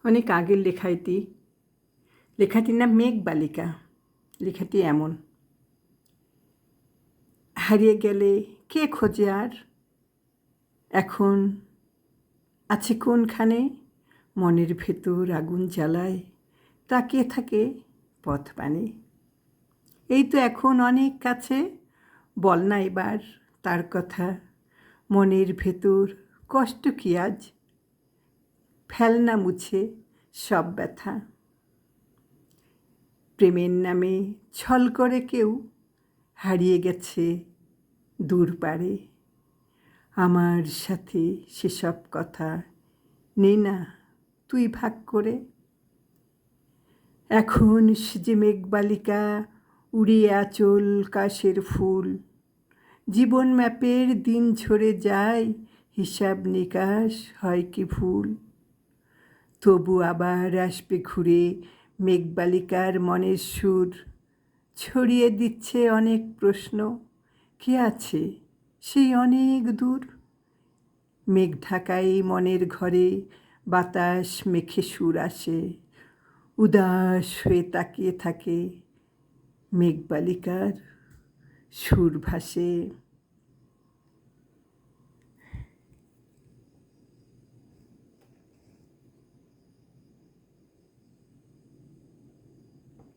অনেক আগের লেখাটির নাম মেঘবালিকা। লেখাটি এমন: হারিয়ে গেলে কে খোঁজে আর, এখন আছে কোনখানে, মনের ভেতর আগুন জ্বালায় তাকিয়ে থাকে পথ পানে। এই তো এখন অনেক কাছে, বল না এবার তার কথা, মনের ভেতর কষ্ট কি আজ, ফেল না মুছে সব ব্যথা। প্রেমের নামে ছল করে কেউ হারিয়ে গেছে দূর পারে, আমার সাথে সেসব কথা নে না তুই ভাগ করে। এখন যে মেঘবালিকা উড়িয়ে আঁচল কাশের ফুল, জীবন ম্যাপের দিন ঝরে যায়, হিসাব নিকাশ হয় কি ভুল। তবু আবার আসবে ঘুরে মেঘবালিকার মনের সুর, ছড়িয়ে দিচ্ছে অনেক প্রশ্ন, কে আছে সেই অনেক দূর। মেঘ ঢাকাই মনের ঘরে বাতাস মেখে সুর আসে, উদাস হয়ে তাকিয়ে থাকে মেঘবালিকার সুর ভাসে।